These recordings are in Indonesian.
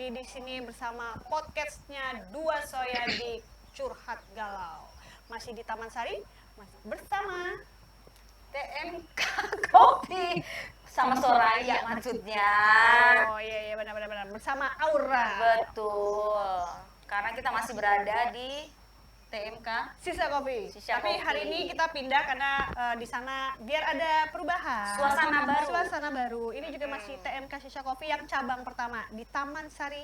lagi di sini bersama podcastnya Dua Soya di Curhat Galau. Masih di Taman Sari, masih bersama TMK Kopi sama Soraya maksudnya. Oh iya benar bersama Aura. Betul. Karena kita masih berada di TMK Sisa Kopi. Sisa Tapi Kopi. hari ini kita pindah karena di sana biar ada perubahan. Suasana baru. Ini juga masih TMK Sisa Kopi yang cabang pertama di Taman Sari,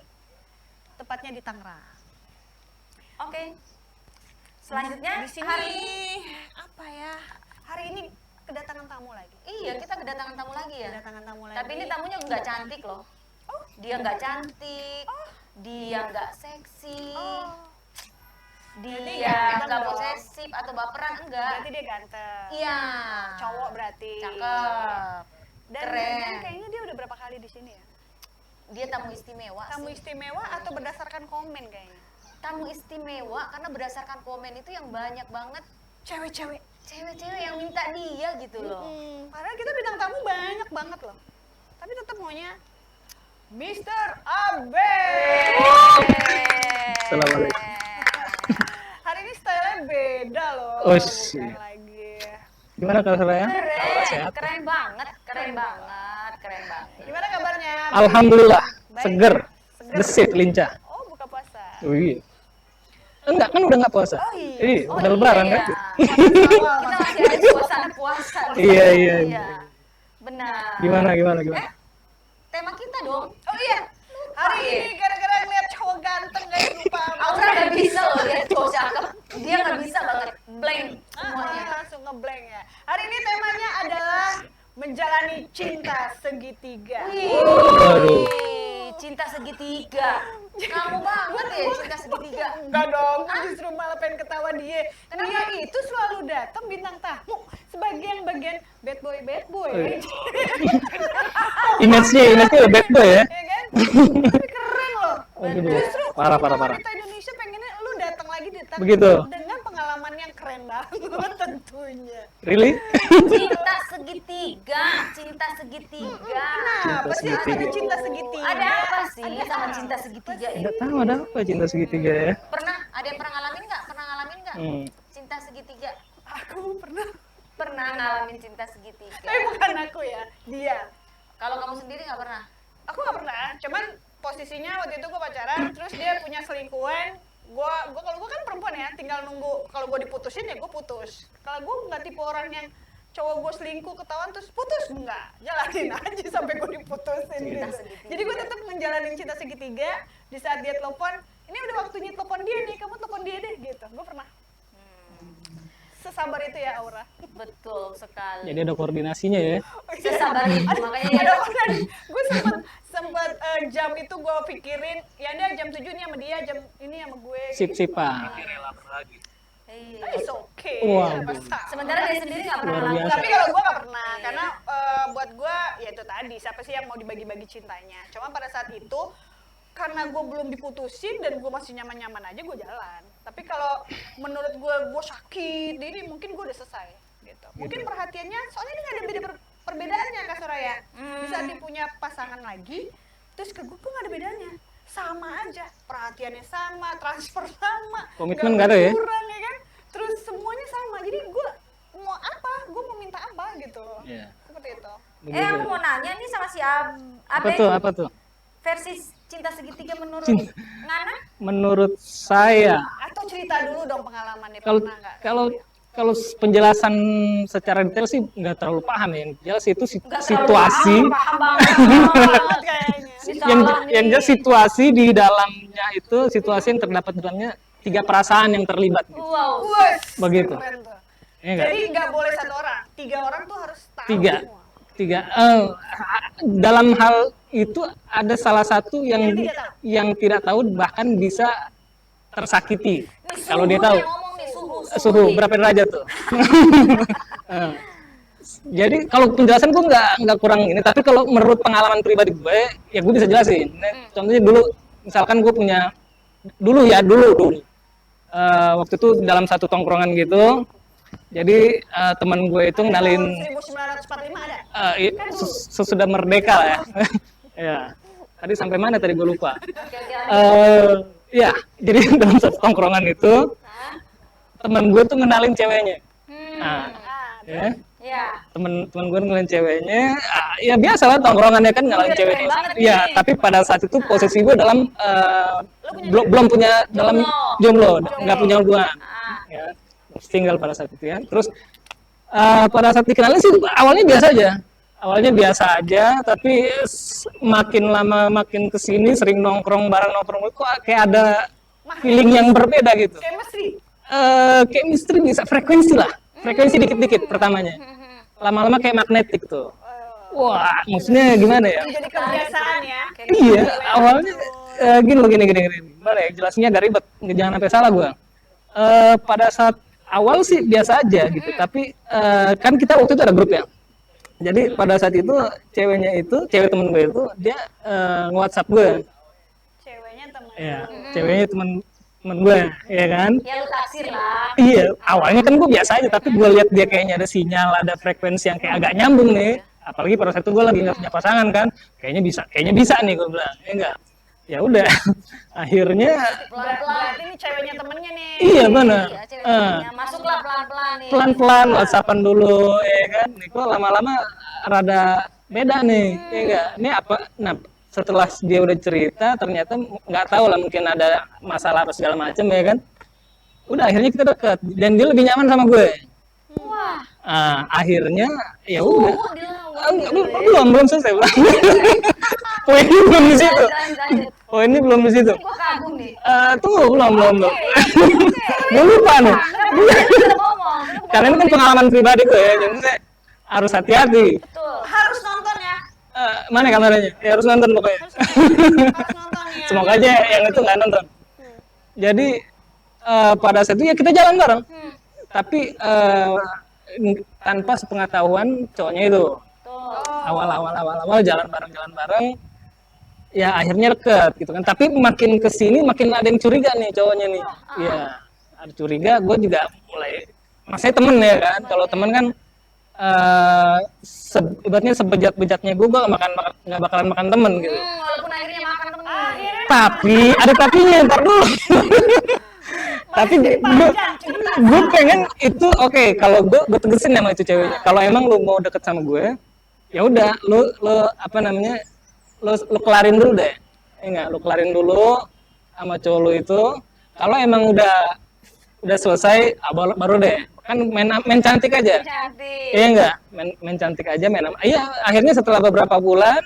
tepatnya di Tangerang. Oke. Selanjutnya Di sini apa ya? Hari ini kedatangan tamu lagi. Iya, kita kedatangan tamu lagi ya. Kedatangan tamu lagi. Tapi ini tamunya nggak cantik loh. Dia nggak cantik. Dia nggak seksi. Jadi Dia ganteng nggak dong. posesif atau baperan, enggak. Berarti dia ganteng. Iya. Cowok berarti. Cakep. Dan Keren. kayaknya dia udah berapa kali di sini ya? Dia tamu istimewa Tamu sih. istimewa atau berdasarkan komen kayaknya? Tamu istimewa karena berdasarkan komen itu yang banyak banget Cewek-cewek. cewek-cewek yang minta dia gitu loh. Padahal kita bintang tamu banyak banget loh. Tapi tetap maunya Mr. Abe. Assalamualaikum. Hari ini stylenya beda loh. Oh, Bukan siap. lagi. Gimana kalau Soraya? Keren, Sehat? keren banget, keren banget, keren banget. Gimana kabarnya? Alhamdulillah, Baik. seger, Seger. gesit, lincah. Oh, buka puasa. Wih. Enggak, kan udah nggak puasa. Oh, iya. Oh, udah lebaran iya. kan? Kita masih ada suasana puasa. Iya, iya. Benar. Gimana? Tema kita dong. Oh iya. Hari ini gara-gara ngeliat cowok ganteng guys lupa. Aura nggak bisa loh lihat cowok cakep. Dia nggak bisa banget blank semuanya. Langsung ngeblank ya. Hari ini temanya adalah menjalani cinta segitiga. Waduh. Cinta segitiga. Kamu banget ya cinta segitiga. Enggak dong, gue justru malah pengen ketawa dia. Dia itu selalu datang bintang tamu sebagai bagian bad boy. iya. Image-nya bad boy ya? Ya kan? Tapi keren loh. Aduh, Justru parah. wanita Indonesia pengennya lu datang lagi Begitu. dengan pengalaman yang keren banget tentunya. Really? Cinta segitiga, cinta segitiga. Apa sih segitiga. ada cinta segitiga? Ada apa sih sama cinta segitiga ini? Nggak tahu ada apa cinta segitiga ya? Pernah ada yang pernah ngalamin nggak? Pernah ngalamin nggak? Cinta segitiga? Aku pernah. Pernah ngalamin cinta segitiga. Tapi bukan aku ya, dia. Kalau kamu sendiri nggak pernah? Aku nggak pernah, cuman posisinya waktu itu gue pacaran, terus dia punya selingkuhan. Kalau gue kan perempuan ya, tinggal nunggu. Kalau gue diputusin ya gue putus. Kalau gue nggak tipe orang yang cowok gue selingkuh ketahuan terus putus, enggak, jalanin aja sampai gue diputusin Cinta gitu. segitiga. Jadi gue tetap menjalani cinta segitiga. Di saat dia telepon, ini udah waktunya telepon dia nih, kamu telepon dia deh gitu. Gue pernah. Sesabar itu ya Aura. Betul sekali. Jadi ada koordinasinya ya? Sesabar itu makanya dia Ada orang, gue sempet jam itu gue pikirin, ya dia jam 7 nih sama dia, jam ini sama gue. Sip-sipan. Iya. It's okay. Waduh. Nggak masalah. Sementara dia sendiri nggak pernah Luar ngalamin. biasa. Tapi kalau gue nggak pernah, karena buat gue ya itu tadi, siapa sih yang mau dibagi-bagi cintanya. Cuma pada saat itu, karena gue belum diputusin dan gue masih nyaman-nyaman aja, gue jalan. Tapi kalau menurut gue sakit, jadi mungkin gue udah selesai. Gitu. Mungkin perhatiannya, soalnya ini nggak ada perbedaannya Kak Soraya. Di saat dia punya pasangan lagi, terus ke gue nggak ada bedanya. Sama aja, perhatiannya sama, transfer sama, Komitmen nggak ada ya? kurang ya kan? Terus semuanya sama, jadi gue mau apa, gue mau minta apa gitu loh. Iya. Seperti itu. Aku mau nanya nih sama si Apa Abe, tuh? versi cinta segitiga menurut Cinta. Ngana? Menurut saya, Atau cerita dulu dong pengalamannya, kalau pernah nggak? kalau penjelasan secara detail sih nggak terlalu paham ya. Yang jelas itu Nggak terlalu situasi. paham banget. Banget kayaknya. yang jelas situasi di dalamnya itu situasi yang terdapat di dalamnya 3 perasaan yang terlibat gitu. Wow. Wes, Begitu. keren tuh. Iya nggak? Jadi nggak boleh 1 orang, 3 orang tuh harus tahu Tiga. semua. Dalam hal itu ada salah satu yang tidak tahu bahkan bisa tersakiti Nih, kalau dia suhu tahu yang ngomong nih, suhu nih. berapa derajat tuh. Eh, jadi kalau penjelasan gue nggak kurang ini, tapi kalau menurut pengalaman pribadi gue ya gue bisa jelasin. Contohnya dulu misalkan gue punya dulu waktu itu dalam satu tongkrongan gitu. Jadi teman gue itu ngenalin 1945 ada? sesudah merdeka lah ya. Ya. Tadi sampai mana tadi gue lupa. Oke, Ya, jadi dalam satu tongkrongan itu teman gue tuh ngenalin ceweknya. Nah, ya, ya. temen gue ngenalin ceweknya, ya biasa lah tongkrongannya kan ngenalin Keren ceweknya. banget Iya, nih. tapi pada saat itu posisi gue dalam belum punya dalam jomblo, nggak punya hubungan. Ya, tinggal pada saat itu ya. Terus pada saat dikenalin sih awalnya biasa aja. Awalnya biasa aja, tapi makin lama makin kesini sering nongkrong bareng kok kayak ada feeling yang berbeda gitu. Chemistry. Chemistry bisa frekuensi lah, frekuensi dikit-dikit pertamanya. Lama-lama kayak magnetik tuh. Wah, maksudnya gimana ya? Jadi kebiasaan ya. Iya, awalnya gini. Gimana ya? Jelasnya agak ribet, jangan sampai salah gua. Pada saat awal sih biasa aja gitu, tapi kan kita waktu itu ada grup ya. Jadi pada saat itu cewek temen gue itu dia nge-WhatsApp gue. Ceweknya temen. Iya, ceweknya temen gue, ya kan? Ya lu taksir lah. Iya, awalnya kan gue biasa aja, tapi gue lihat dia kayaknya ada sinyal, ada frekuensi yang kayak agak nyambung nih. Apalagi pada saat itu gue lagi nggak punya pasangan kan, kayaknya bisa nih gue bilang, ya enggak. Ya udah, akhirnya Pelan-pelan. Berarti ini ceweknya temennya nih. iya benar. Iya, ceweknya. Masuklah pelan-pelan nih. Pelan-pelan WhatsAppan dulu, ya kan? Nih kok lama-lama rada beda nih, ya enggak? Ini apa? Nah, setelah dia udah cerita, ternyata nggak tahu lah mungkin ada masalah apa segala macam ya kan? Udah akhirnya kita deket dan dia lebih nyaman sama gue. Wah. Akhirnya ya udah. Dilawan. Belum selesai. Poinnya belum di situ. Lanjut. Poinnya belum di situ. Gua kagum nih. Tuh belum. Gue lupa nih. Kita ngomong. Karena ini kan pengalaman pribadi gue ya, jadi saya harus hati-hati. Betul. Harus nonton ya. Mana kameranya? Ya harus nonton pokoknya. Harus nonton ya. Semoga aja yang itu nggak nonton. Jadi pada saat itu ya kita jalan bareng. Tapi tanpa sepengetahuan cowoknya itu. Awal jalan bareng. Ya akhirnya deket gitu kan. Tapi makin kesini makin ada yang curiga nih cowoknya nih. Iya, ada curiga. Gue juga mulai. Masanya temen ya kan. Kalau temen kan ibaratnya sebejat-bejatnya gue nggak bakalan makan temen gitu. Walaupun akhirnya makan temen. Tapi ada tapinya, ntar dulu. Tapi gue pengen itu oke, kalau gue tegesin sama itu ceweknya. Kalau emang lu mau deket sama gue, ya udah lu apa namanya? Lu kelarin dulu deh. Enggak, lu kelarin dulu sama cowok lu itu. Kalau emang udah selesai, baru deh. Kan main cantik aja. Cantik. Iya enggak? Main cantik aja, iya, akhirnya setelah beberapa bulan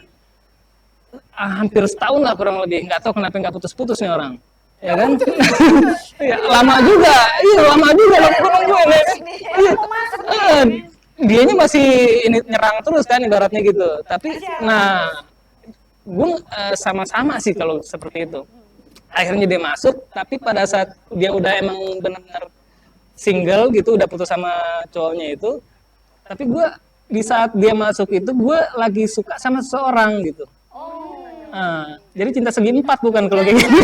hampir setahun lah kurang lebih. Enggak tahu kenapa enggak putus-putus nih orang. Ya kan? Iya, lama juga nungguin ya. Iya. Dianya masih ini nyerang terus kan ibaratnya gitu. Tapi gue sama-sama sih kalau seperti itu. Akhirnya dia masuk, tapi pada saat dia udah emang benar-benar single gitu, udah putus sama cowoknya itu. Tapi gue di saat dia masuk itu gue lagi suka sama seseorang gitu. Jadi cinta segi empat bukan kalau kayak gitu.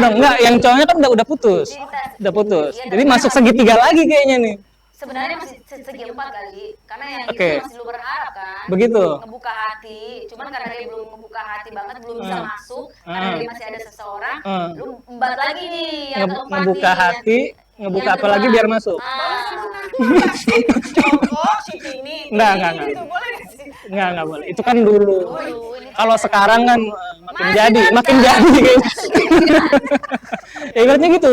Enggak, yang cowoknya kan udah putus. Udah putus. Jadi masuk segitiga lagi kayaknya nih. Sebenarnya masih segi empat kali, karena yang Oke. itu masih lu berharap kan. Begitu. Ngebuka hati, cuman karena dia belum ngebuka hati banget, belum bisa masuk, karena dia masih ada seseorang, lu embat lagi nih yang keempat Ngebuka nih, hati, ngebuka yang apa lagi kedua. biar masuk. Cowok si Tini. Enggak. Itu boleh nggak sih? Enggak boleh. Itu kan dulu. ini Kalau sekarang kan makin jadi kayaknya. Ya ibaratnya gitu,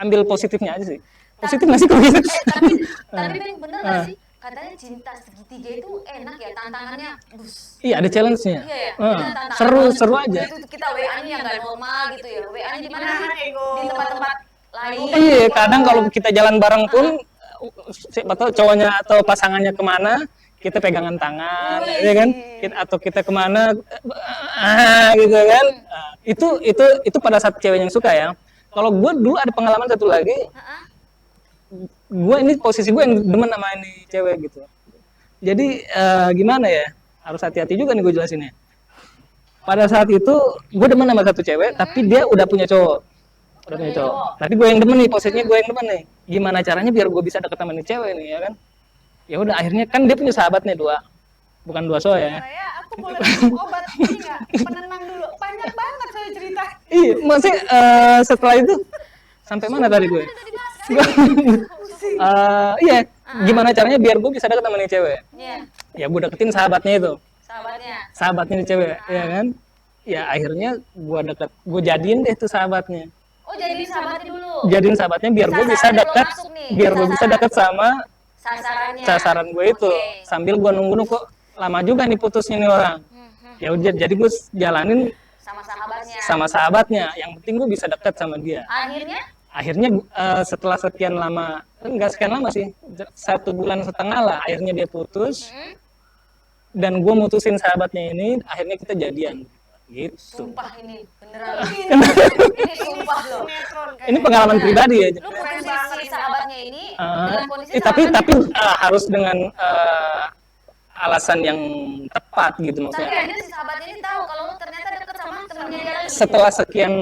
ambil positifnya aja sih. Positif nggak sih kalau gitu? tapi Ben, bener nggak sih? Katanya cinta segitiga itu enak ya, tantangannya Iya, ada challenge-nya. Iya ya, Seru aja. Itu kita WA-nya yang nggak normal gitu ya, WA-nya di mana sih? Ego. Di tempat-tempat lain. Iya, kadang kalau kita jalan bareng pun siapa tahu cowoknya atau pasangannya kemana, kita pegangan tangan, ya kan? Atau kita kemana, gitu kan? Itu pada saat cewek yang suka ya. Kalau gue dulu ada pengalaman satu lagi, gue ini posisi gue yang demen sama ini cewek gitu. Jadi gimana ya? Harus hati-hati juga nih gue jelasinnya. Pada saat itu gue demen sama satu cewek, tapi dia udah punya cowok. Tapi gue yang demen nih, posisinya gue yang demen nih. Gimana caranya biar gue bisa deket sama nih cewek nih, ya kan? Ya udah akhirnya kan dia punya sahabat nih 2. Bukan 2 so ya. Raya, aku boleh minum obat ini nggak? Penenang dulu. Banyak banget saya cerita. Iya, masih setelah itu sampai mana tadi gue? Iya, gimana caranya biar gue bisa deket sama nih cewek? Iya, Ya gue deketin sahabatnya itu, sahabatnya. sahabatnya nih cewek, ya kan? Ya akhirnya gue jadiin deh tuh sahabatnya. Oh, jadi sahabatnya dulu. Jadiin sahabatnya biar gue bisa Sasarannya belum dekat, masuk nih, biar gue bisa sasaran. dekat sama Sasarannya. sasaran gue itu. Oke. Sambil gue nunggu kok lama juga nih putusnya nih orang. Ya udah, jadi gue jalanin Sama sahabatnya. sama sahabatnya. Yang penting gue bisa dekat sama dia. Akhirnya Setelah sekian lama, enggak sekian lama sih, 1,5 bulan lah, akhirnya dia putus, dan gue mutusin sahabatnya ini, akhirnya kita jadian, gitu. sumpah ini beneran. Ini sumpah loh. Sinetron Ini kayaknya. pengalaman pribadi ya. Lu posisi si sahabatnya ini Ah, dengan kondisi tapi sahabatnya. harus dengan alasan yang tepat gitu Tapi maksudnya. akhirnya si sahabatnya ini tahu kalau lu ternyata deket sama temennya dia lagi. Setelah sekian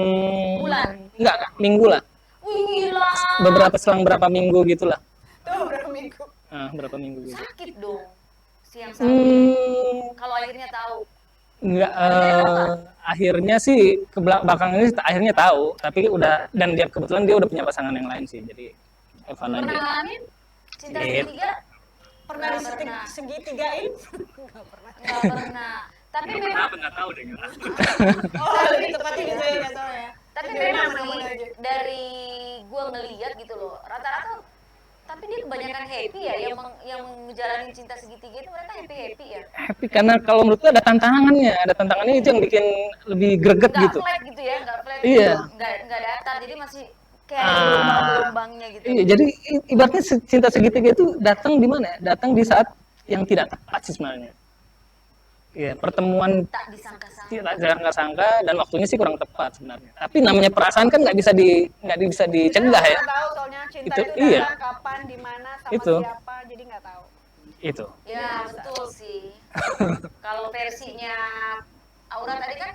Bulan. enggak, minggu lah, Wih, gila. selang berapa minggu gitulah. Tuh berapa minggu. Berapa minggu gitu. Sakit dong. Si yang sakit. Kalau akhirnya tahu. Enggak, akhirnya sih ke belakang ini akhirnya tahu, tapi udah, dan dia kebetulan dia udah punya pasangan yang lain sih, jadi Evan Pernah aja. ngalamin cinta Iya. segitiga? Pernah segitigain? Nggak pernah. Tapi memang Nggak tahu deh. Oh, lebih tepatnya gitu ya, nggak tahu ya. tapi Jadi memang mana-mana sih aja. dari gua ngeliat gitu loh, rata-rata tapi dia kebanyakan happy ya yang ngejalanin cinta segitiga itu mereka happy ya. Happy karena kalau menurut gue ada tantangannya itu yang bikin lebih greget Nggak gitu. flat gitu ya, nggak flat Iya. gitu, nggak datar, jadi masih kayak ada gelombang-gelombangnya gitu. Iya, jadi ibaratnya cinta segitiga itu datang di mana ya? Datang di saat yang tidak tepat sih sebenarnya. Iya, pertemuan Tak disangka-sangka. tidak sangka dan waktunya sih kurang tepat sebenarnya. Tapi namanya perasaan kan nggak bisa dicegah ya. Nggak tahu soalnya cinta Itu, itu iya. datang kapan, di mana, sama Itu. siapa, jadi nggak tahu. Itu. Ya betul sih. Kalau versinya Aura tadi kan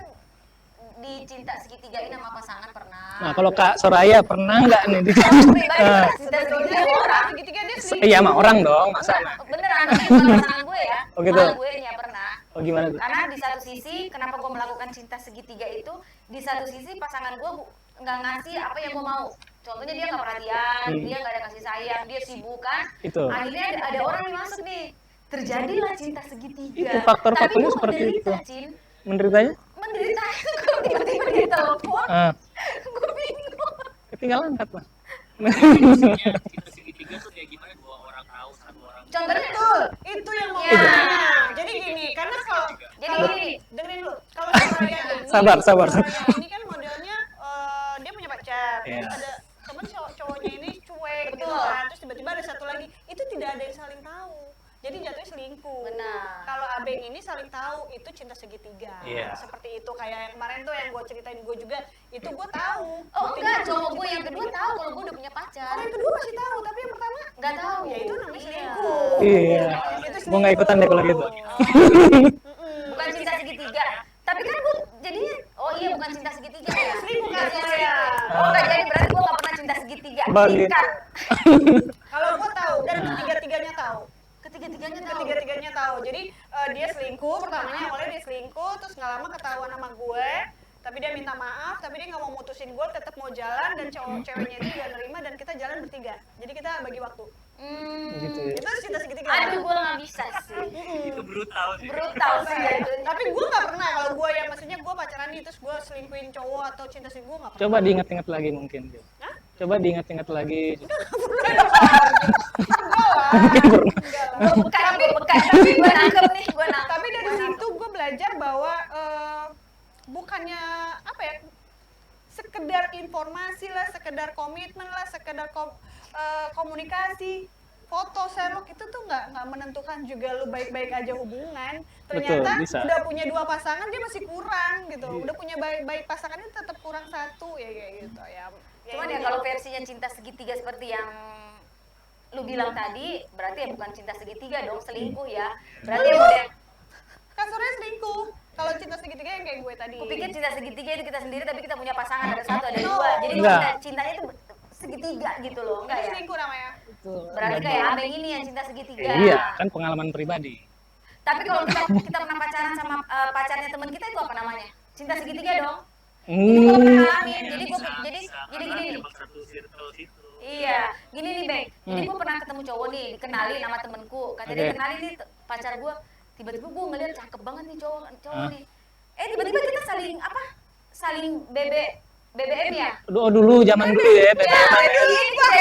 di cinta segitiga ini sama pasangan pernah. Nah, kalau Kak Soraya pernah nggak nih di Kalau pribadi cinta segitiga sama orang. Segitiga dia selingkuh. Iya, sama orang dong, masa? Beneran, tapi bukan pasangan gue ya. Oh, gitu. Malah gue ya pernah. Oh, gimana tuh? Karena di satu sisi, kenapa gue melakukan cinta segitiga itu, di satu sisi pasangan gue nggak ngasih apa yang gue mau. Contohnya dia nggak perhatian, dia nggak ada kasih sayang, dia sibuk kan. Itu. Akhirnya ada orang yang masuk nih. Terjadilah cinta segitiga. Itu faktor-faktornya Tapi gue seperti menderita, itu. Cin. Menderitanya? Menderita itu kalau tiba-tiba dia telepon, Ah, gue bingung. ketinggalan angkat lah. Contohnya Betul, itu yang mau Ya. gue tanya. Jadi gini, karena kalau Jadi kalau- gini. dengerin dulu. Kalau Soraya ini, Sabar. Soraya ini kan modelnya dia punya pacar. Iya. Terus ada temen cowoknya ini cuek gitu Betul. kan. Terus tiba-tiba ada satu lagi, itu tidak ada yang saling tahu. Jadi jatuhnya selingkuh. Benar. Kalau abeng ini saling tahu itu cinta segitiga. Iya. Seperti itu kayak yang kemarin tuh yang gue ceritain gue juga itu gue tahu. Oh Buktinya enggak, cowok gue yang kedua tahu kalau gue udah punya pacar. Orang yang kedua masih tahu, tapi yang pertama Nggak tahu. ya itu namanya Iya. selingkuh. Iya. Itu Gua nggak ikutan deh kalau gitu. Bukan cinta segitiga. Tapi kan gue jadinya, oh iya bukan cinta segitiga ya. Selingkuh kan Jadinya saya. selingkuh. Oh enggak, jadi berarti gue nggak pernah cinta segitiga. Bagi. Tingkat. Kalau gue tahu dan ketiga-tiganya tahu. Ketiga-tiganya tahu. Ketiga-tiganya tahu. Jadi dia selingkuh, pertamanya awalnya dia selingkuh, terus nggak lama ketahuan sama gue. Tapi dia minta maaf, tapi dia nggak mau mutusin gue, tetap mau jalan dan ceweknya itu juga nerima dan kita jalan bertiga. Jadi kita bagi waktu. Gitu ya. Itu cinta segitiga. Aduh, gue nggak bisa sih. Brutal Brutal sih ya itu. Tapi gue nggak pernah kalau gue yang maksudnya gue pacaran nih terus gue selingkuhin cowok atau cinta selingkuh gue nggak pernah. Coba diingat-ingat lagi mungkin. Hah? Coba diingat-ingat lagi. Gue bekan, tapi gue nangkep nih, gue nangkep. Tapi dari situ gue belajar bahwa bukannya apa ya, sekedar informasi lah, sekedar komitmen lah, sekedar komunikasi, foto Sherlock itu tuh nggak menentukan juga lu baik-baik aja hubungan. Ternyata Betul, bisa. udah punya 2 pasangan dia masih kurang gitu. Udah punya baik pasangannya tetap kurang 1 ya kayak gitu ya. Cuman ya kalau versinya cinta segitiga seperti yang lu bilang tadi, berarti ya bukan cinta segitiga dong, selingkuh ya. Berarti ya udah, kasurnya selingkuh. Kalau cinta segitiga yang kayak gue tadi. aku pikir cinta segitiga itu kita sendiri tapi kita punya pasangan, ada 1, ada 2. Jadi Enggak. cintanya itu segitiga gitu loh, enggak Itu ya? selingkuh namanya. itu. Berarti kayak Abeng ini yang cinta segitiga. Iya, kan pengalaman pribadi. Tapi kalau kita pernah pacaran sama pacarnya teman kita itu apa namanya? Cinta segitiga dong. Itu gue pernah ngalamin. Jadi gini nih. Iya, gini nih Bang. Jadi gue pernah ketemu cowok nih, dikenalin sama temenku. Kata dia kenalin nih pacar gue. Tiba-tiba gue ngeliat cakep banget nih cowok nih. Tiba-tiba kita saling apa? Saling BBM ya? Dulu zaman dulu ya, BBM.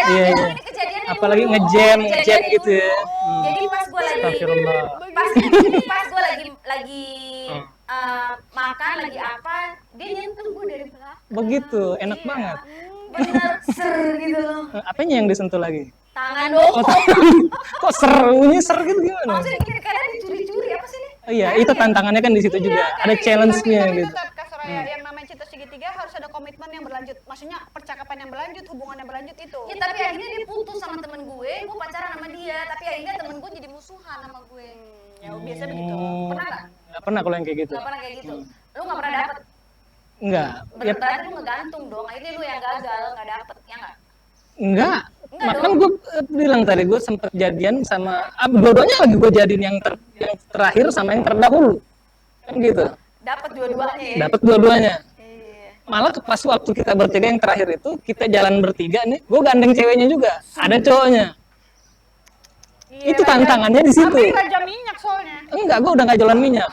Iya. Ini kejadiannya Apalagi dulu. ngejam Kejadiannya gitu ya. dulu. Jadi pas gue lagi Astagfirullah. pas gue lagi makan lagi apa, dia nyentuh gue dari belakang. Begitu, enak banget. Bener ser gitu loh. Apanya yang disentuh lagi? Tangan dong. Kok serunya ser gitu gimana? Maksudnya gini, kadang dicuri-curi apa sih nih? Oh iya, itu tantangannya kan di situ juga. Ada challenge-nya tapi gitu. tetap Kak Soraya, yang namanya cinta segitiga harus ada komitmen yang berlanjut. Maksudnya percakapan yang berlanjut, hubungan yang berlanjut itu. Ya tapi akhirnya dia putus sama temen gue pacaran sama dia, tapi akhirnya temen gue jadi musuhan sama gue. Ya biasa begitu. Pernah nggak? Nggak pernah kalau yang kayak gitu. Nggak pernah kayak gitu. Lu nggak pernah dapet? Enggak. Ya, Berarti lu ngegantung dong, akhirnya lu yang gagal, nggak dapet, ya nggak? enggak. Enggak Makan gue bilang tadi gue sempet jadian sama dua-duanya lagi gue jadiin yang terakhir sama yang terdahulu. Kan gitu. Dapet dua-duanya ya? Dapat dua-duanya. Iya. Malah pas waktu kita bertiga yang terakhir itu kita jalan bertiga nih, gue gandeng ceweknya juga. Ada cowoknya. Iya, Itu tantangannya di situ. Tapi raja minyak soalnya. Enggak, gue udah nggak jualan minyak.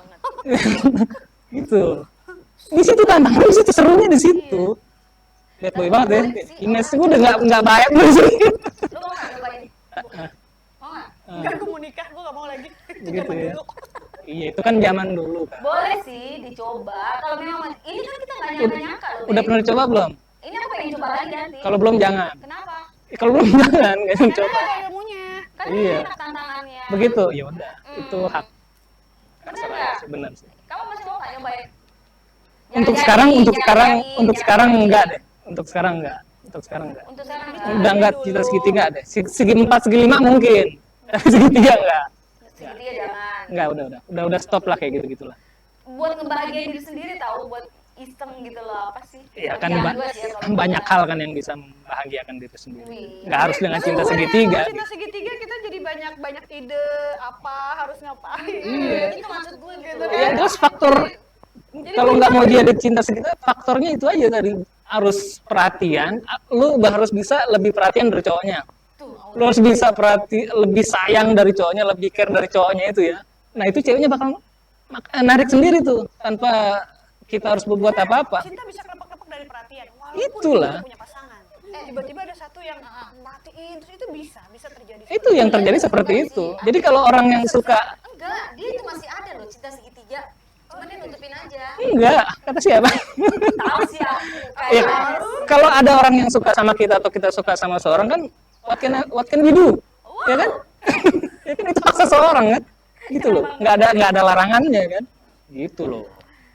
Gitu. Di situ tantangannya, di situ serunya di situ. Lihat boy banget ya. Image gue udah nggak baik di sini. Lu mau nggak nyobain? Mau nggak? Enggak, gue mau nikah, gue gak mau lagi. Itu Gitu zaman ya. dulu. Iya, itu kan zaman dulu kan. Boleh sih dicoba. Kalau memang ini kan kita nggak nyangka-nyangka loh. Udah Beb. pernah coba belum? Ini aku pengen coba lagi nanti. Kalau belum jangan. Kenapa? Kalau belum jangan, nggak usah Karena coba. ada ilmunya. Kan Iya. enak tantangannya. Begitu, ya udah. Itu hak. Bener nggak? Benar sih. Kamu masih mau nggak nyobain? Untuk Jangan sekarang, jadi, untuk jangan sekarang, jadi, untuk jangan sekarang jadi. enggak deh. Untuk sekarang enggak. Untuk sekarang enggak. Untuk sekarang Udah enggak cinta segitiga deh. Segi 4, segi 5 mungkin. Segitiga enggak. segitiga jangan. Enggak, udah stop lah kayak gitu-gitulah. Buat ngebahagiain diri sendiri tahu, buat iseng gitu loh, apa sih? Iya kan Jangan dua sih ya, kalau banyak gua. hal kan yang bisa membahagiakan diri sendiri. Wih. Enggak harus dengan Tapi cinta bukan segitiga. dengan cinta segitiga kita jadi banyak ide apa harus ngapain. Itu maksud gue gitu. Ya terus faktor kalau nggak mau dia cinta segitiga, faktornya itu aja tadi harus perhatian. Lu harus bisa lebih perhatian dari cowoknya. Tuh, Lu harus bisa lebih sayang dari cowoknya, lebih care dari cowoknya itu ya. Nah itu ceweknya bakal narik sendiri tuh tanpa kita harus berbuat apa-apa. Cinta bisa kelepek-kelepek dari perhatian. Walaupun Itulah. kita punya pasangan. Tiba-tiba ada satu yang merhatiin, terus itu bisa terjadi. Itu yang terjadi seperti itu. Jadi kalau orang yang suka enggak, dia itu masih ada loh cinta segitiga. Cuman dia nutupin aja. enggak, kata siapa? Tahu sih aku. Ya, Kayak kalau ada orang yang suka sama kita atau kita suka sama seorang kan what can we do? Ya kan? Ya kan itu paksa seorang kan? Gitu loh. Nggak ada larangannya kan? Gitu loh.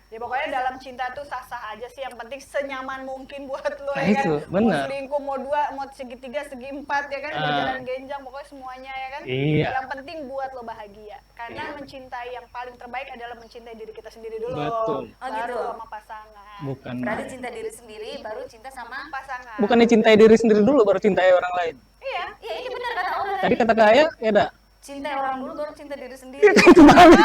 Ya pokoknya dalam cinta tuh sah-sah aja sih, yang penting senyaman mungkin buat lo Nah, ya kan. itu, benar. Mau selingkuh, mau dua, mau segitiga, segi empat ya kan, mau jalan genjang, pokoknya semuanya ya kan. Iya. Yang penting buat lo bahagia. Karena mencintai yang paling terbaik adalah mencintai diri kita sendiri dulu. Betul. Oh, Baru gitu. sama pasangan. Bukan. berarti cinta diri sendiri baru cinta sama. Pasangan. Bukannya cintai diri sendiri dulu baru cintai orang lain. Iya. Iya, ini benar kata orang. Tadi kata Kaya, ya dah. Cinta orang dulu baru cinta diri sendiri. Itu balik.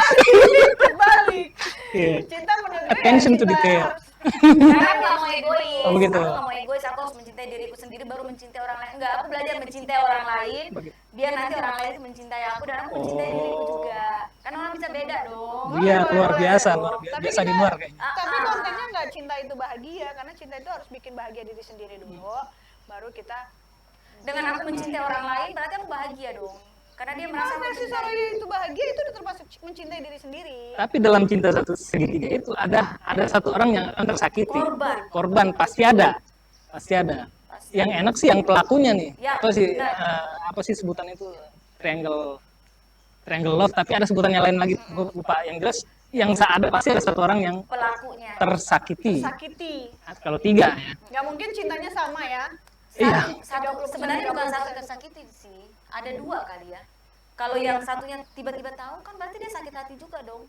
Terbalik. Iya. Cinta menurut gue Attention to cinta detail. harus- Karena aku nggak mau egois. Oh, begitu. Aku nggak mau egois. Aku harus mencintai diriku sendiri baru mencintai orang lain. Enggak, aku belajar mencintai orang lain. Biar nanti orang lain itu mencintai aku dan aku mencintai diriku juga. Kan orang bisa beda dong. Iya, luar biasa, Tapi biasa di kita- luar kayaknya. Tapi kontennya nggak cinta itu bahagia, karena cinta itu harus bikin bahagia diri sendiri dulu, baru kita. Dengan aku mencintai orang lain berarti aku bahagia dong. Karena dia merasa Kalau si mencintai. Soraya itu bahagia, itu udah termasuk mencintai diri sendiri. Tapi dalam cinta satu segitiga itu ada satu orang yang akan tersakiti. Korban. Korban pasti ada. Pasti ada. Yang enak sih yang pelakunya nih. Ya, Apa sih benar. apa sih sebutan itu triangle love, tapi ada sebutannya lain lagi, gue lupa. Yang jelas yang ada pasti ada satu orang yang Pelakunya. tersakiti. Sakiti. Kalau tiga ya. Nggak mungkin cintanya sama ya. Iya. Satu sebenarnya bukan satu tersakiti sih. Ada dua kali ya. Kalau yang satunya tiba-tiba tahu kan berarti dia sakit hati juga dong.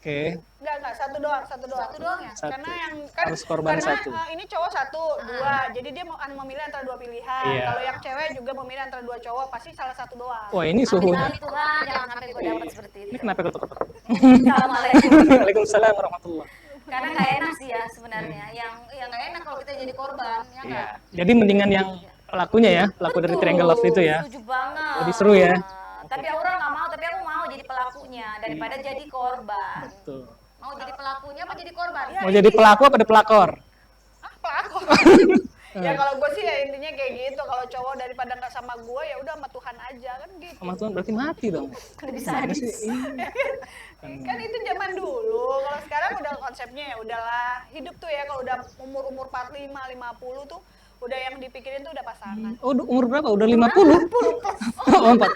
Oke. Enggak, satu doang. Satu doang ya? Satu. Karena yang kan Harus korban karena satu. ini cowok satu, dua. Jadi dia mau memilih antara dua pilihan. Iya. Kalau yang cewek juga memilih antara dua cowok, pasti salah satu doang. Wah, ini suhunya. Amin Tuhan, jangan sampai gue dapat seperti itu. Ini kenapa ketuk-ketuk? Assalamualaikum. Waalaikumsalam warahmatullah. Karena nggak enak sih ya sebenarnya. Yang nggak enak kalau kita jadi korban, ya Iya. nggak? Jadi mendingan yang pelakunya ya, pelaku dari Betul, Triangle Love itu ya. Setuju banget. Lebih seru ya. Tapi Aura nggak mau, tapi aku mau jadi pelakunya daripada jadi korban. Betul. Mau jadi pelakunya apa jadi korban? Mau jadi pelaku apa ada pelakor? Ah, pelakor. Ya kalau gue sih ya intinya kayak gitu. Kalau cowok daripada nggak sama gue ya udah sama Tuhan aja kan gitu. Sama Tuhan berarti mati dong. Lebih sadis. Kan itu zaman dulu. Kalau sekarang udah konsepnya ya udahlah. Hidup tuh ya kalau udah umur 45, 50 tuh udah yang dipikirin tuh udah pasangan. Oh, umur berapa? Udah 50? Oh, 40.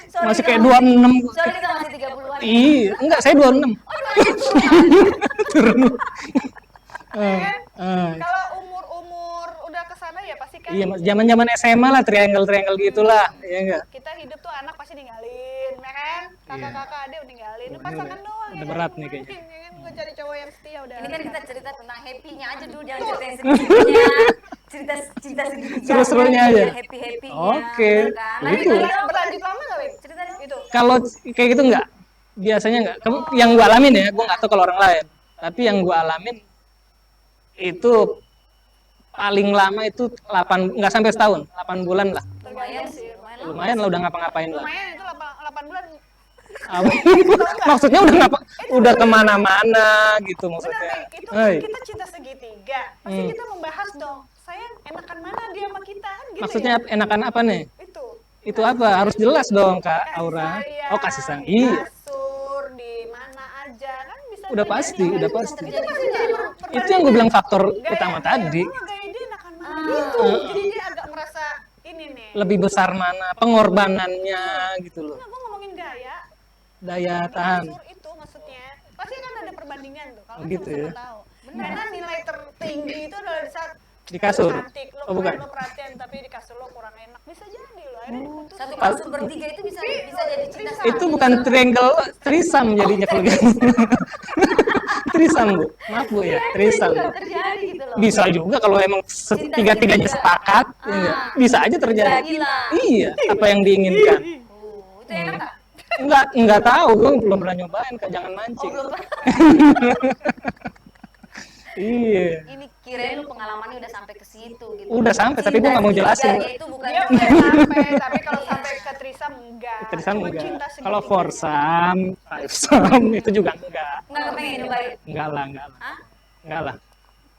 Sorry, Masih kita kayak 26. Sorry kita masih 30-an. Iya, enggak, saya 26. Oh, 20-an. Turun. Kan? Eh, Kalau umur udah kesana ya pasti kan Iya, zaman-zaman SMA lah, triangle gitu lah, ya enggak? kita hidup tuh anak pasti ninggalin, ya kan? Kakak-kakak adik udah ninggalin, Wah, pasangan ini doang. udah ya berat kan? nih kayaknya. Ya kan? Gue cari cowok yang setia udah. Ini kan kita cerita tentang happy-nya aja dulu, jangan cerita yang sedih-sedihnya. Cerita cinta segitiga. Seru-serunya aja. Happy-happynya. Oke. bener kan? Nah, Begitu. ini dong, Berlanjut lama gak, Wim? cerita dong. Itu. Kalau kayak gitu enggak? Biasanya enggak. Yang gua alamin ya, gua nggak tahu kalau orang lain. Tapi yang gua alamin itu paling lama itu 8, nggak sampai setahun, 8 bulan lah. Lumayan sih, lumayan lah. Lumayan lah udah ngapa-ngapain lah. Lumayan itu 8 bulan. Apa? Maksudnya udah kemana-mana gitu Bener, maksudnya. Wim. Itu Hei. kita cinta segitiga. Pasti kita membahas dong. Sayang, enakan mana dia sama kita kan gitu Maksudnya ya? enakan apa nih? Itu. Itu apa? Harus jelas dong, Kak Aura. Sayang, Oh, kasih sayang. di Iya. kasur, di mana aja kan bisa Udah terjadi, pasti, kan? udah pasti. Itu pasti jadi Itu yang gue bilang faktor Gaya- utama gaya tadi. gua, gaya dia enakan mana gitu. Jadi dia agak merasa ini nih. Lebih besar mana pengorbanannya gitu loh. Nah, gue ngomongin gaya, Daya tahan. kasur itu maksudnya. Pasti kan ada perbandingan tuh. Kalau Oh, gitu sama-sama ya. tahu. Karena nilai tertinggi itu adalah di saat Di kasur? lo cantik, lo Oh, keren, bukan. lo perhatian, tapi di kasur lo kurang enak. Bisa jadi lo. Akhirnya diputusin. Satu kasur bertiga itu bisa jadi cinta Itu Itu bukan triangle, trisam jadinya kalau gitu. Trisam, Bu. Maaf, Bu ya, trisam. juga terjadi gitu loh. Bisa juga kalau emang tiga-tiganya sepakat, ya enggak? Bisa aja terjadi. Gila. Iya, apa yang diinginkan. Itu enak nggak? Enggak tahu, gue belum pernah nyobain, Kak, jangan mancing. Belum. Iya. Ini kirain lu pengalamannya udah sampai ke situ gitu. Udah sampai, tapi gua nggak mau jelasin. Cinta itu bukan Dia cuma udah sampai, tapi kalau sampai ke trisam enggak. Trisam Cuma enggak. cinta segitiga. Kalau foursome, fivesome itu juga enggak. nggak kepengen nyobain. Enggak lah. Hah? Enggak lah.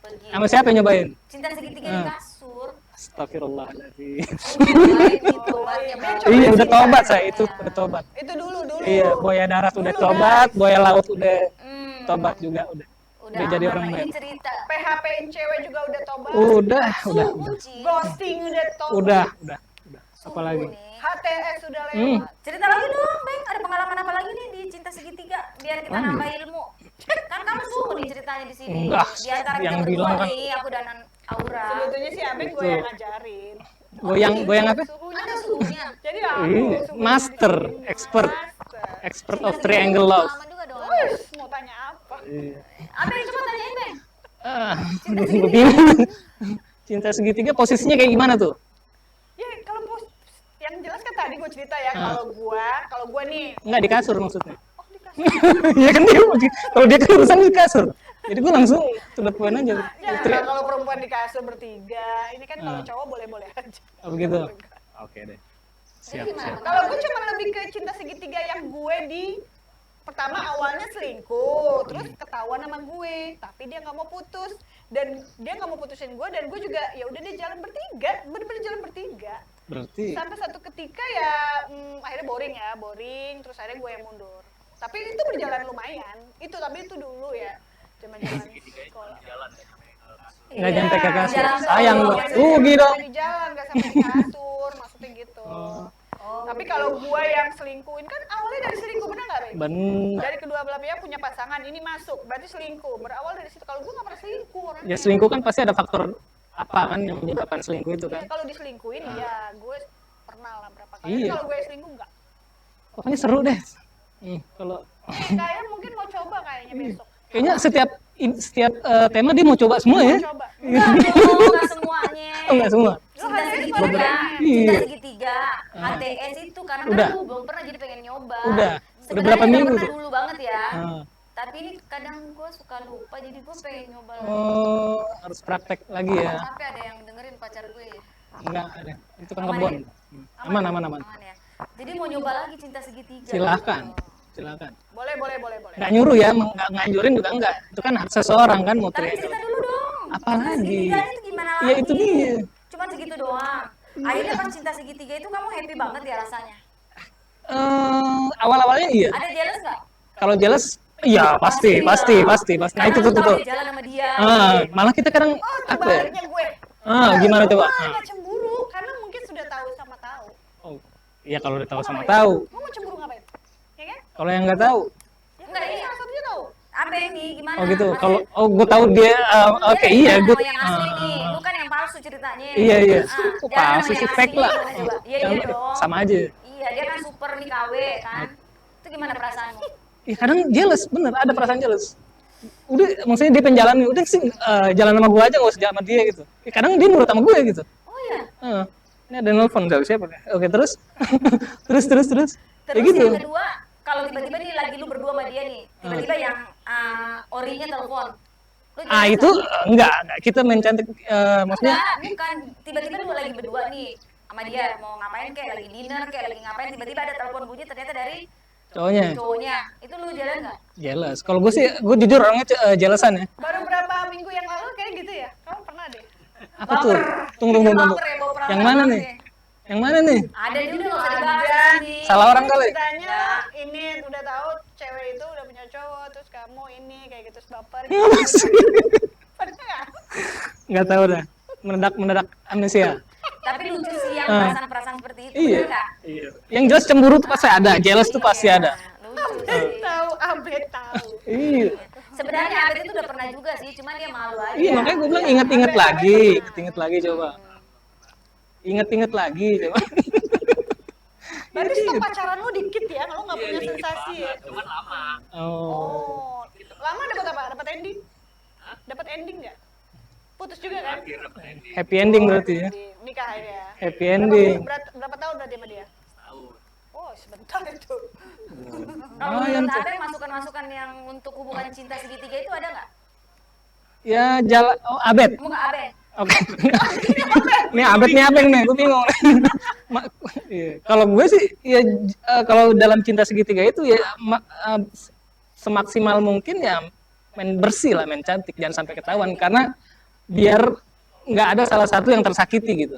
Pergi. Sama siapa yang nyobain? Cinta segitiga di kasur. Astagfirullahaladzim. Nyobain gitu, obatnya banget. Iya, udah tobat saya itu, udah tobat. Itu dulu. Iya, buaya darat udah Dulu, tobat, buaya laut udah Hmm, tobat juga udah. Udah jadi aman. orang Ini baik. cerita. PHP-in cewek juga udah tobat. Udah. Suci. Ghosting udah tobat. Udah. Sungguh Apalagi? nih. HTS udah Hmm. lewat. Cerita lagi dong, Bang. Ada pengalaman apa lagi nih di cinta segitiga? Biar kita nambah ilmu. Kan kamu suhu nih ceritanya di sini. Enggak, Di antara yang kita bilang berdua kan- nih, aku dan Aura. Sebetulnya sih Abeng gue Betul. yang ngajarin. Goyang apa? Suhunya Ada tuh. suhunya. Jadi aku Iya, suhunya master, di sini. expert. Master. Expert of triangle love. Pengalaman juga dong. Wih, mau tanya apa? Abeng coba tanyain, Bang. Gue bingung. Cinta segitiga posisinya kayak gimana tuh? Ya kalau yang jelas kan tadi gue cerita ya, kalau gua nih, Enggak di kasur maksudnya. oh di kasur. Iya kan dia kalau dia kan urusan di kasur. Jadi gue langsung to the point aja. Ya, kalau perempuan di kasur bertiga, ini kan kalau cowok boleh-boleh aja. Oh begitu. Oke deh. Siap, Jadi gimana? siap. Kalau gue cuma lebih ke cinta segitiga yang gue di pertama awalnya selingkuh, terus ketahuan sama gue, tapi dia nggak mau putus dan dia nggak mau putusin gue dan gue juga ya udah dia jalan bertiga, bener-bener jalan bertiga. Berarti Sampai satu ketika ya akhirnya boring, terus akhirnya gue yang mundur. Tapi itu berjalan lumayan, tapi itu dulu ya, zaman-zaman sekolah. nggak nyampe ke kasur. jalan Sayang tol. loh. Nggak Rugi sampai dong. di jalan, nggak sampai di kasur, maksudnya gitu. Tapi kalau gue yang selingkuhin kan awalnya dari selingkuh, bener nggak, Bang? Benar. Dari kedua belah pihak punya pasangan, ini masuk, berarti selingkuh. Berawal dari situ. Kalau gue nggak pernah selingkuh orangnya. Ya selingkuh kan pasti ada faktor apa kan yang menyebabkan selingkuh itu Ya, kan. kalau diselingkuhin, ya gue pernah lah berapa kali. Iya. Kalau gue selingkuh nggak. Pokoknya seru deh. Kalau Kayak mungkin mau coba kayaknya besok. Kayaknya setiap tema dia mau coba semua ya. Mau coba. Enggak semuanya. Oh, enggak semua. Cinta Lu segitiga, hanya cinta Iya. segitiga, HTS itu karena Udah. kan gue belum pernah jadi pengen nyoba. Udah Sebenarnya berapa udah minggu pernah tuh? dulu banget ya. Ah. Tapi ini kadang gue suka lupa jadi gue pengen nyoba lagi. Oh, harus praktek lagi ya. Sampai ada yang dengerin pacar gue ya. Enggak ada. Itu kan Aman kebon. ya? Aman. Aman ya. Jadi mau nyoba lagi cinta segitiga. Silakan. Silakan. Boleh. Nggak nyuruh ya, nggak nganjurin juga enggak. Itu kan hak seseorang kan mau Tapi teriak. cerita dulu dong. Apa Cinta lagi? segitiganya itu gimana lagi? Ya itu dia. Cuman segitu doang. Akhirnya pas cinta segitiga itu kamu happy banget ya rasanya. Awal-awalnya iya. Ada jealous nggak? Kalau jealous, iya pasti. Nah itu tuh. Kalau dia jalan sama dia. Malah kita kadang Oh, apa ya? sebaliknya gue. Gimana coba? Gue nggak cemburu karena mungkin sudah tahu sama tahu. Oh, iya kalau udah tahu sama tahu. Gue mau cemburu ngapain? Ya kan? Kalau yang nggak tahu, Ya Enggak, kan? iya. Salah satunya tahu. Abeng nih gimana? oh gitu. Maksudnya, Kalau gue tahu dia, oke dia iya jalan gue. sama yang asli nih. Lu kan yang palsu ceritanya. Iya. Ah, Kok jalan sama palsu yang sih asli fake lah. gimana coba? Iya dong. Sama aja. Iya, dia kan super nih KW kan. Itu gimana perasaanmu? Ya kadang jealous, bener ada perasaan jealous. Udah, maksudnya dia penjalan, udah sih jalan sama gue aja, nggak usah jalan sama dia gitu. Ya, kadang dia nurut sama gue gitu. Oh iya. Ini ada nelfon nggak siapa? Oke terus, terus. Ya Terus gitu. yang kedua, kalau tiba-tiba nih lagi lu berdua sama dia nih, tiba-tiba yang orinya telepon. Lu jelas Itu nggak? enggak. Kita main cantik, maksudnya. Enggak, bukan. Tiba-tiba lu lagi berdua nih sama dia mau ngapain kayak lagi dinner kayak lagi ngapain tiba-tiba ada telepon bunyi ternyata dari cowoknya. Itu lu jalan nggak? Jealous. Kalau gue sih, gue jujur orangnya jealousan ya. Baru berapa minggu yang lalu kayak gitu ya? Kamu pernah deh. Apa tuh? Tunggu. Baper ya, baper Yang banget mana ya. nih? Yang mana nih? Ada dia udah nggak usah dibahas Ada. di sini. Salah orang kali. Ceritanya ini udah tahu cewek itu udah punya cowok, terus kamu ini kayak gitu terus baper. Apa sih? Pernah nggak? Nggak tahu dah. Mendadak amnesia. Tapi lucu sih yang perasaan-perasaan seperti itu, Iya. bener nggak? Yang jelas cemburu tuh pasti ada, jealous tuh pasti ada. Lucu Abed sih. tahu, Abed tahu. Iya. Sebenarnya Abed itu udah pernah juga sih, cuman dia malu aja. Iya, makanya gue bilang inget-inget lagi coba. Inget-inget lagi coba. Berarti stok pacaran lu dikit ya, lu nggak punya sensasi ya? Cuman lama. Oh. Oh, lama dapat apa? Dapat ending? Dapat ending nggak? Putus juga kan? Akhir dapat ending Happy ending berarti ya. Di nikah ya. Happy ending. Berapa tahun berarti sama dia? setahun. Oh, sebentar itu. Kalau Lumayan menurut tuh. Abed masukan-masukan yang untuk hubungan cinta segitiga itu ada nggak? Ya jalan, Abed. Muka Abed. Oke. Nih Abed nih Abeng nih, gue bingung. Iya. Kalau gue sih, ya kalau dalam cinta segitiga itu ya semaksimal mungkin ya main bersih lah, main cantik, jangan sampai ketahuan karena biar nggak ada salah satu yang tersakiti gitu.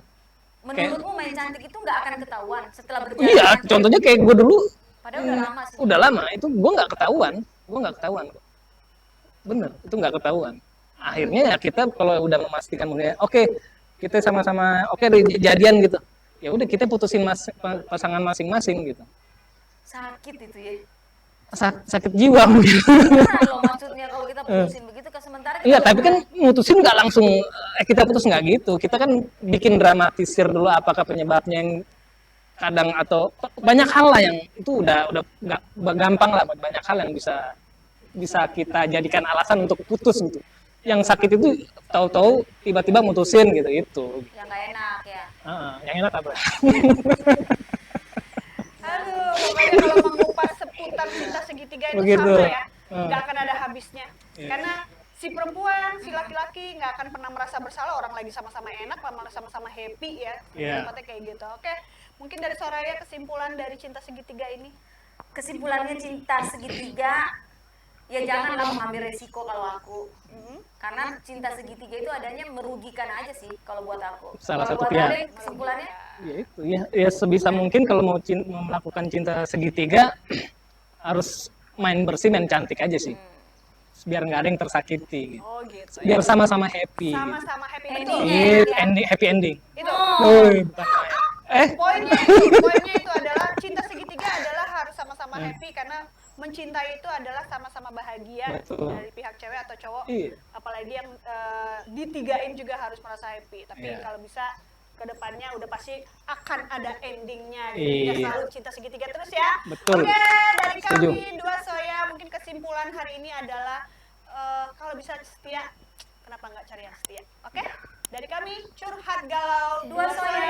Menurutmu main cantik itu nggak akan ketahuan setelah berjalan? Iya, contohnya kayak gue dulu, Padahal udah lama sih. udah lama itu gue nggak ketahuan kok. Bener, itu nggak ketahuan. Akhirnya ya kita kalau udah memastikan oke, kita sama-sama oke jadian gitu. Ya udah kita putusin pasangan masing-masing gitu. Sakit itu ya. Sakit jiwa mungkin. Nah, loh maksudnya kalau kita putusin begitu ke sementara kita Iya, tapi kan mutusin nggak langsung kita putus nggak gitu. Kita kan bikin dramatisir dulu apakah penyebabnya yang kadang atau banyak hal lah yang itu udah nggak gampang lah, banyak hal yang bisa kita jadikan alasan untuk putus gitu. Yang sakit itu tahu-tahu tiba-tiba mutusin gitu itu. yang nggak enak ya. Yang enak apa? Aduh, pokoknya kalau mengupas seputar cinta segitiga itu Begitu. sama ya, nggak akan ada habisnya. Iya. Karena si perempuan, si laki-laki nggak akan pernah merasa bersalah orang lagi sama-sama enak, malah sama-sama happy ya. Iya. Tempatnya kayak gitu. Oke, mungkin dari Soraya kesimpulan dari cinta segitiga ini. Kesimpulannya cinta segitiga ya janganlah mengambil resiko kalau aku. Karena cinta segitiga itu adanya merugikan aja sih kalau buat aku. Salah Kalau satu buat pihak. Abeng, kesimpulannya Ya itu ya sebisa mungkin kalau mau melakukan cinta segitiga harus main bersih, main cantik aja sih. Biar nggak ada yang tersakiti gitu. Oh gitu. Biar sama-sama happy. Sama-sama happy Happy. betul. Gitu. Happy ending. Itu. Bukan. Poinnya itu adalah cinta segitiga adalah harus sama-sama happy karena mencintai itu adalah sama-sama bahagia. Betul. Dari pihak cewek atau cowok. Iya. Apalagi yang ditigain juga harus merasa happy. Tapi Iya. kalau bisa kedepannya udah pasti akan ada endingnya gitu. Iya. Nggak selalu cinta segitiga terus ya. Betul. Oke, dari Setuju. kami dua soya mungkin kesimpulan hari ini adalah kalau bisa setia, kenapa nggak cari yang setia? Oke? Dari kami curhat galau Dua soya.